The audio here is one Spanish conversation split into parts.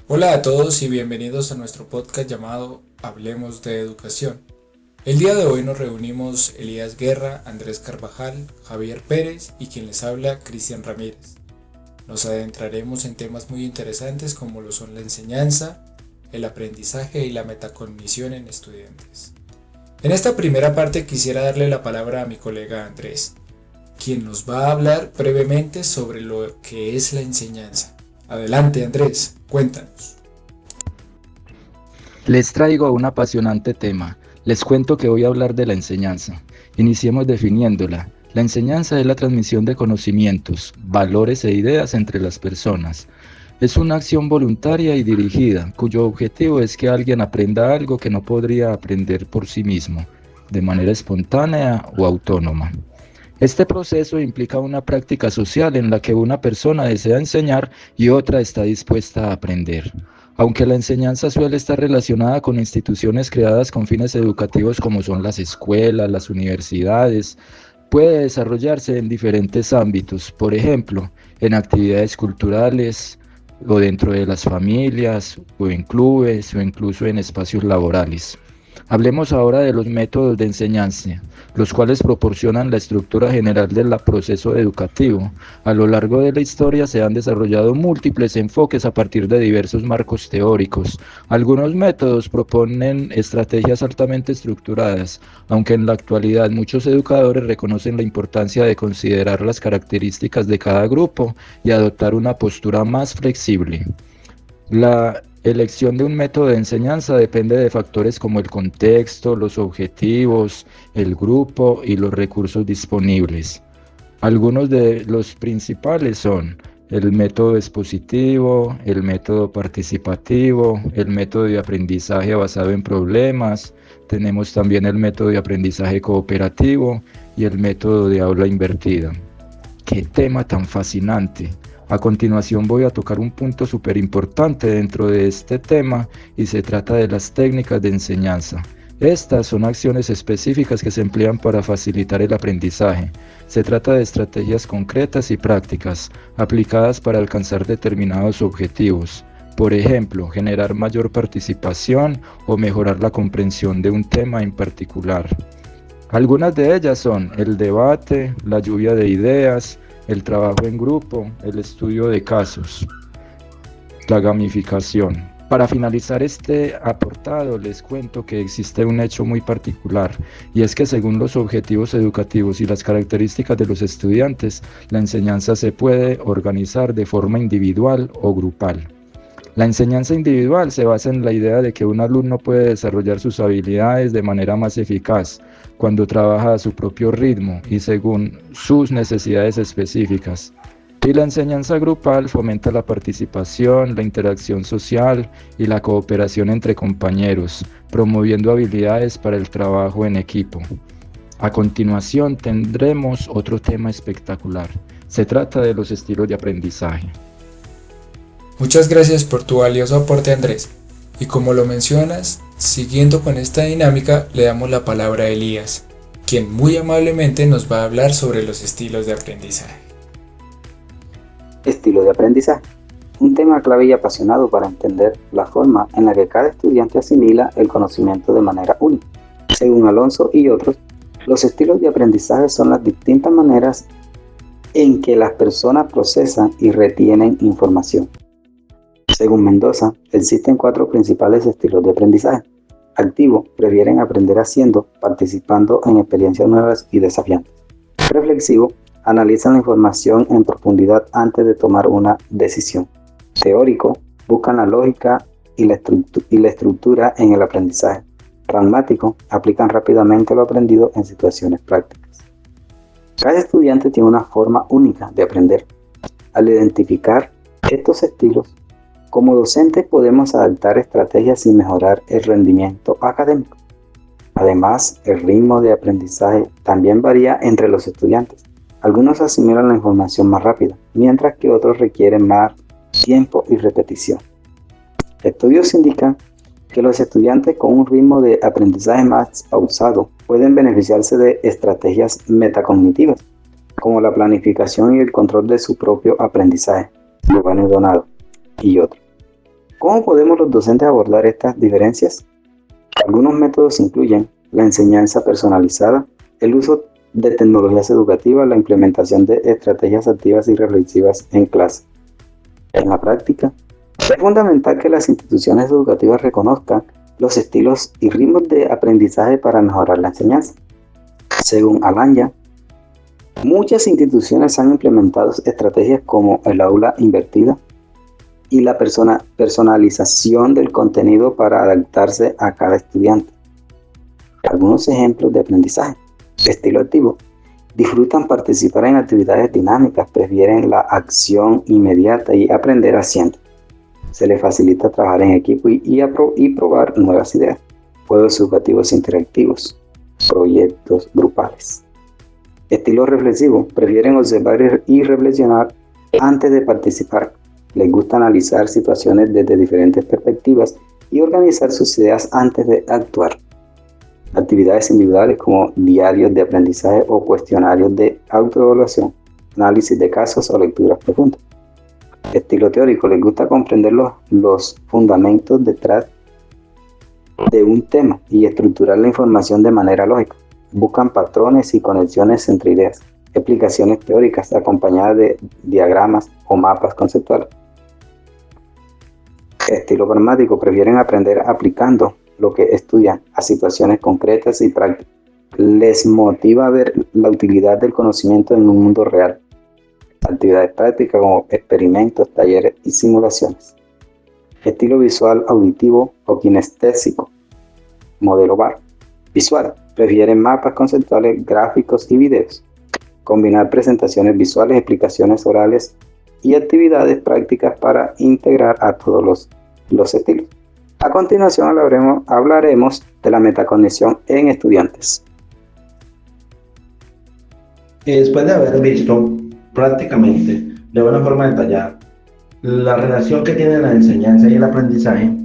Hola a todos y bienvenidos a nuestro podcast llamado Hablemos de Educación. El día de hoy nos reunimos Elías Guerra, Andrés Carvajal, Javier Pérez y quien les habla, Cristian Ramírez. Nos adentraremos en temas muy interesantes como lo son la enseñanza, el aprendizaje y la metacognición en estudiantes. En esta primera parte quisiera darle la palabra a mi colega Andrés, quien nos va a hablar brevemente sobre lo que es la enseñanza. Adelante Andrés, cuéntanos. Les traigo un apasionante tema. Les cuento que voy a hablar de la enseñanza. Iniciemos definiéndola. La enseñanza es la transmisión de conocimientos, valores e ideas entre las personas. Es una acción voluntaria y dirigida, cuyo objetivo es que alguien aprenda algo que no podría aprender por sí mismo, de manera espontánea o autónoma. Este proceso implica una práctica social en la que una persona desea enseñar y otra está dispuesta a aprender. Aunque la enseñanza suele estar relacionada con instituciones creadas con fines educativos como son las escuelas, las universidades, puede desarrollarse en diferentes ámbitos, por ejemplo, en actividades culturales o dentro de las familias o en clubes o incluso en espacios laborales. Hablemos ahora de los métodos de enseñanza, los cuales proporcionan la estructura general del proceso educativo. A lo largo de la historia se han desarrollado múltiples enfoques a partir de diversos marcos teóricos. Algunos métodos proponen estrategias altamente estructuradas, aunque en la actualidad muchos educadores reconocen la importancia de considerar las características de cada grupo y adoptar una postura más flexible. La elección de un método de enseñanza depende de factores como el contexto, los objetivos, el grupo y los recursos disponibles. Algunos de los principales son el método expositivo, el método participativo, el método de aprendizaje basado en problemas, tenemos también el método de aprendizaje cooperativo y el método de aula invertida. ¡Qué tema tan fascinante! A continuación voy a tocar un punto súper importante dentro de este tema y se trata de las técnicas de enseñanza. Estas son acciones específicas que se emplean para facilitar el aprendizaje. Se trata de estrategias concretas y prácticas, aplicadas para alcanzar determinados objetivos. Por ejemplo, generar mayor participación o mejorar la comprensión de un tema en particular. Algunas de ellas son el debate, la lluvia de ideas, el trabajo en grupo, el estudio de casos, la gamificación. Para finalizar este apartado, les cuento que existe un hecho muy particular, y es que según los objetivos educativos y las características de los estudiantes, la enseñanza se puede organizar de forma individual o grupal. La enseñanza individual se basa en la idea de que un alumno puede desarrollar sus habilidades de manera más eficaz cuando trabaja a su propio ritmo y según sus necesidades específicas. Y la enseñanza grupal fomenta la participación, la interacción social y la cooperación entre compañeros, promoviendo habilidades para el trabajo en equipo. A continuación tendremos otro tema espectacular. Se trata de los estilos de aprendizaje. Muchas gracias por tu valioso aporte Andrés. Y como lo mencionas, siguiendo con esta dinámica, le damos la palabra a Elías, quien muy amablemente nos va a hablar sobre los estilos de aprendizaje. Estilo de aprendizaje. Un tema clave y apasionado para entender la forma en la que cada estudiante asimila el conocimiento de manera única. Según Alonso y otros, los estilos de aprendizaje son las distintas maneras en que las personas procesan y retienen información. Según Mendoza, existen 4 principales estilos de aprendizaje. Activo, prefieren aprender haciendo, participando en experiencias nuevas y desafiantes. Reflexivo, analizan la información en profundidad antes de tomar una decisión. Teórico, buscan la lógica y la estructura en el aprendizaje. Pragmático, aplican rápidamente lo aprendido en situaciones prácticas. Cada estudiante tiene una forma única de aprender. Al identificar estos estilos, como docentes podemos adaptar estrategias y mejorar el rendimiento académico. Además, el ritmo de aprendizaje también varía entre los estudiantes. Algunos asimilan la información más rápida, mientras que otros requieren más tiempo y repetición. Estudios indican que los estudiantes con un ritmo de aprendizaje más pausado pueden beneficiarse de estrategias metacognitivas, como la planificación y el control de su propio aprendizaje. Giovanni Donado y otros. ¿Cómo podemos los docentes abordar estas diferencias? Algunos métodos incluyen la enseñanza personalizada, el uso de tecnologías educativas, la implementación de estrategias activas y reflexivas en clase. En la práctica, es fundamental que las instituciones educativas reconozcan los estilos y ritmos de aprendizaje para mejorar la enseñanza. Según Alanya, muchas instituciones han implementado estrategias como el aula invertida y la personalización del contenido para adaptarse a cada estudiante. Algunos ejemplos de aprendizaje. Estilo activo. Disfrutan participar en actividades dinámicas, prefieren la acción inmediata y aprender haciendo. Se les facilita trabajar en equipo y probar nuevas ideas. Juegos educativos interactivos. Proyectos grupales. Estilo reflexivo. Prefieren observar y reflexionar antes de participar. Les gusta analizar situaciones desde diferentes perspectivas y organizar sus ideas antes de actuar. Actividades individuales como diarios de aprendizaje o cuestionarios de autoevaluación, análisis de casos o lecturas profundas. Estilo teórico. Les gusta comprender los fundamentos detrás de un tema y estructurar la información de manera lógica. Buscan patrones y conexiones entre ideas. Explicaciones teóricas acompañadas de diagramas o mapas conceptuales. Estilo pragmático. Prefieren aprender aplicando lo que estudian a situaciones concretas y prácticas. Les motiva a ver la utilidad del conocimiento en un mundo real. Actividades prácticas como experimentos, talleres y simulaciones. Estilo visual, auditivo o kinestésico. Modelo VAR. Visual. Prefieren mapas conceptuales, gráficos y videos. Combinar presentaciones visuales, explicaciones orales y actividades prácticas para integrar a todos los estilos. A continuación hablaremos de la metacognición en estudiantes. Y después de haber visto prácticamente de una forma detallada la relación que tiene la enseñanza y el aprendizaje,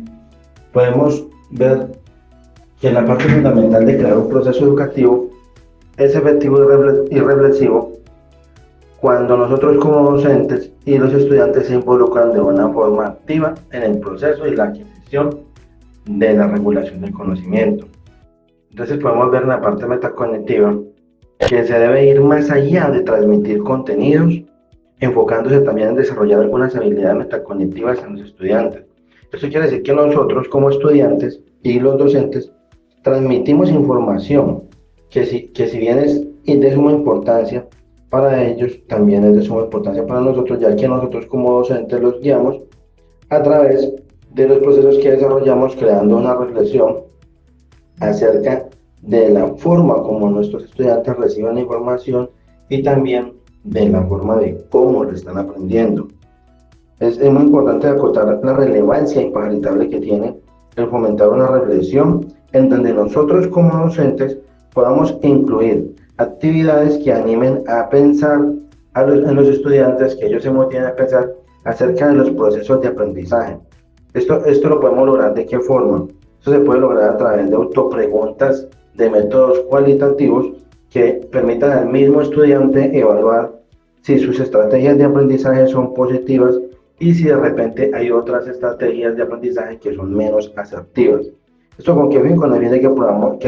podemos ver que la parte fundamental de crear un proceso educativo es efectivo y reflexivo cuando nosotros como docentes y los estudiantes se involucran de una forma activa en el proceso y la adquisición de la regulación del conocimiento. Entonces podemos ver en la parte metacognitiva que se debe ir más allá de transmitir contenidos, enfocándose también en desarrollar algunas habilidades metacognitivas en los estudiantes. Esto quiere decir que nosotros como estudiantes y los docentes transmitimos información que si bien es de suma importancia para ellos, también es de suma importancia para nosotros, ya que nosotros como docentes los guiamos a través de los procesos que desarrollamos, creando una reflexión acerca de la forma como nuestros estudiantes reciben la información y también de la forma de cómo lo están aprendiendo. Es muy importante acotar la relevancia imparitable que tiene el fomentar una reflexión en donde nosotros como docentes podamos incluir actividades que animen a pensar en los estudiantes, que ellos se motiven a pensar acerca de los procesos de aprendizaje. Esto lo podemos lograr ¿de qué forma? Esto se puede lograr a través de autopreguntas, de métodos cualitativos que permitan al mismo estudiante evaluar si sus estrategias de aprendizaje son positivas y si de repente hay otras estrategias de aprendizaje que son menos asertivas. ¿Esto con qué fin? Con el fin de que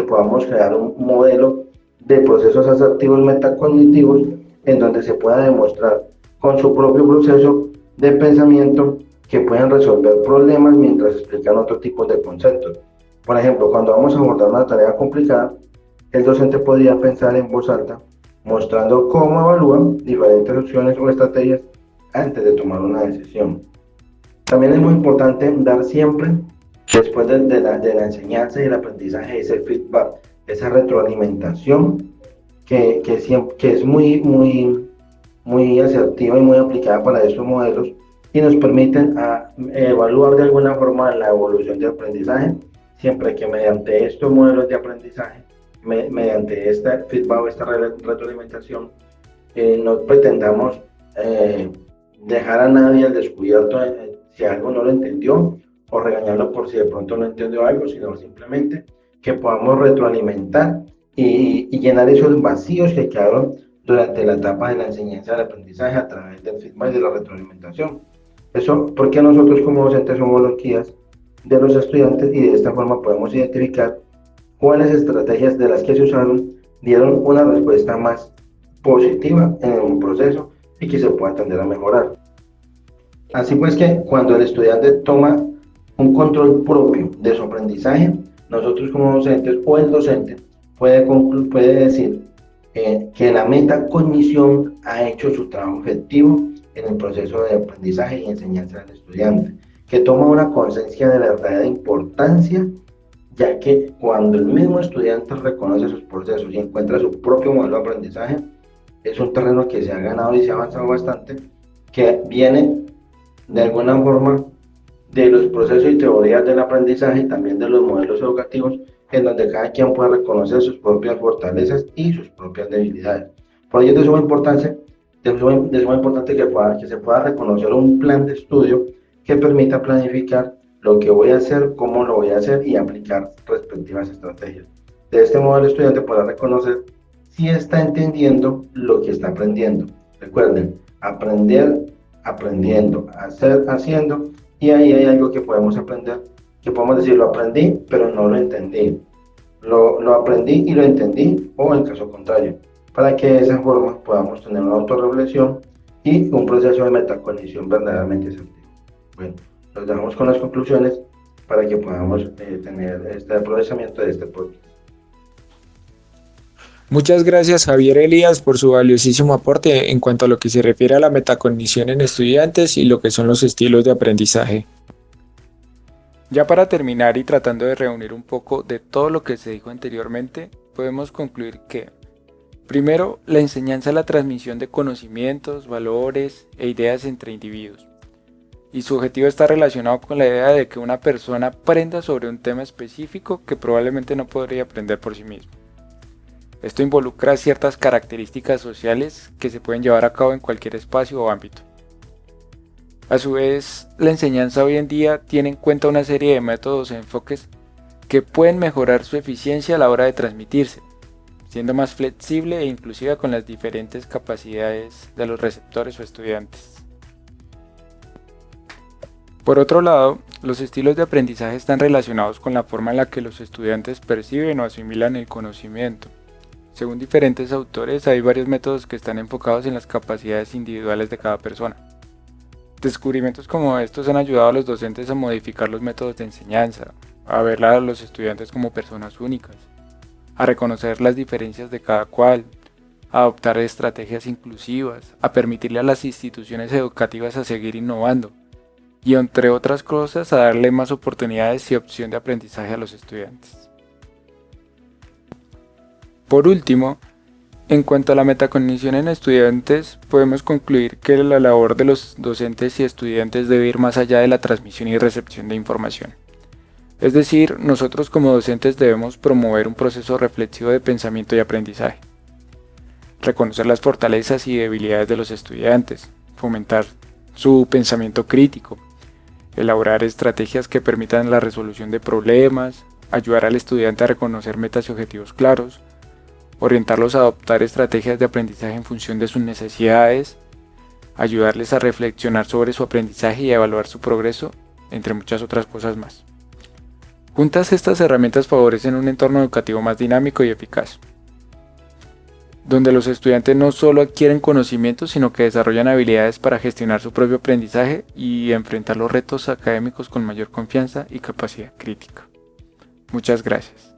podamos crear un modelo de procesos asertivos metacognitivos en donde se pueda demostrar con su propio proceso de pensamiento que pueden resolver problemas mientras explican otro tipo de conceptos. Por ejemplo, cuando vamos a abordar una tarea complicada, el docente podría pensar en voz alta, mostrando cómo evalúan diferentes opciones o estrategias antes de tomar una decisión. También es muy importante dar siempre, después de la enseñanza y el aprendizaje, ese feedback, esa retroalimentación que es muy asertiva y muy aplicada para estos modelos y nos permiten evaluar de alguna forma la evolución del aprendizaje, siempre que mediante estos modelos de aprendizaje, mediante este feedback o esta retroalimentación, no pretendamos dejar a nadie al descubierto si algo no lo entendió o regañarlo por si de pronto no entendió algo, sino simplemente que podamos retroalimentar y llenar esos vacíos que quedaron durante la etapa de la enseñanza del aprendizaje a través del feedback y de la retroalimentación. Eso porque nosotros como docentes somos los guías de los estudiantes y de esta forma podemos identificar cuáles estrategias de las que se usaron dieron una respuesta más positiva en un proceso y que se pueda tender a mejorar. Así pues que cuando el estudiante toma un control propio de su aprendizaje, nosotros como docentes o el docente puede decir que la metacognición ha hecho su trabajo efectivo en el proceso de aprendizaje y enseñanza del estudiante, que toma una conciencia de la verdadera importancia, ya que cuando el mismo estudiante reconoce sus procesos y encuentra su propio modelo de aprendizaje, es un terreno que se ha ganado y se ha avanzado bastante, que viene de alguna forma de los procesos y teorías del aprendizaje y también de los modelos educativos, en donde cada quien puede reconocer sus propias fortalezas y sus propias debilidades. Por ello es de suma importancia, que se pueda reconocer un plan de estudio que permita planificar lo que voy a hacer, cómo lo voy a hacer y aplicar respectivas estrategias. De este modo el estudiante podrá reconocer si está entendiendo lo que está aprendiendo. Recuerden, aprender aprendiendo, hacer haciendo, y ahí hay algo que podemos aprender, que podemos decir, lo aprendí, pero no lo entendí. Lo aprendí y lo entendí, o en caso contrario, para que de esa forma podamos tener una autorreflexión y un proceso de metacognición verdaderamente efectivo. Bueno, los dejamos con las conclusiones para que podamos tener este aprovechamiento de este podcast. Muchas gracias Javier Elías por su valiosísimo aporte en cuanto a lo que se refiere a la metacognición en estudiantes y lo que son los estilos de aprendizaje. Ya para terminar y tratando de reunir un poco de todo lo que se dijo anteriormente, podemos concluir que, primero, la enseñanza es la transmisión de conocimientos, valores e ideas entre individuos, y su objetivo está relacionado con la idea de que una persona aprenda sobre un tema específico que probablemente no podría aprender por sí mismo. Esto involucra ciertas características sociales que se pueden llevar a cabo en cualquier espacio o ámbito. A su vez, la enseñanza hoy en día tiene en cuenta una serie de métodos e enfoques que pueden mejorar su eficiencia a la hora de transmitirse, siendo más flexible e inclusiva con las diferentes capacidades de los receptores o estudiantes. Por otro lado, los estilos de aprendizaje están relacionados con la forma en la que los estudiantes perciben o asimilan el conocimiento. Según diferentes autores, hay varios métodos que están enfocados en las capacidades individuales de cada persona. Descubrimientos como estos han ayudado a los docentes a modificar los métodos de enseñanza, a ver a los estudiantes como personas únicas, a reconocer las diferencias de cada cual, a adoptar estrategias inclusivas, a permitirle a las instituciones educativas a seguir innovando, y entre otras cosas a darle más oportunidades y opción de aprendizaje a los estudiantes. Por último, en cuanto a la metacognición en estudiantes, podemos concluir que la labor de los docentes y estudiantes debe ir más allá de la transmisión y recepción de información. Es decir, nosotros como docentes debemos promover un proceso reflexivo de pensamiento y aprendizaje, reconocer las fortalezas y debilidades de los estudiantes, fomentar su pensamiento crítico, elaborar estrategias que permitan la resolución de problemas, ayudar al estudiante a reconocer metas y objetivos claros, orientarlos a adoptar estrategias de aprendizaje en función de sus necesidades, ayudarles a reflexionar sobre su aprendizaje y a evaluar su progreso, entre muchas otras cosas más. Juntas, estas herramientas favorecen un entorno educativo más dinámico y eficaz, donde los estudiantes no solo adquieren conocimientos, sino que desarrollan habilidades para gestionar su propio aprendizaje y enfrentar los retos académicos con mayor confianza y capacidad crítica. Muchas gracias.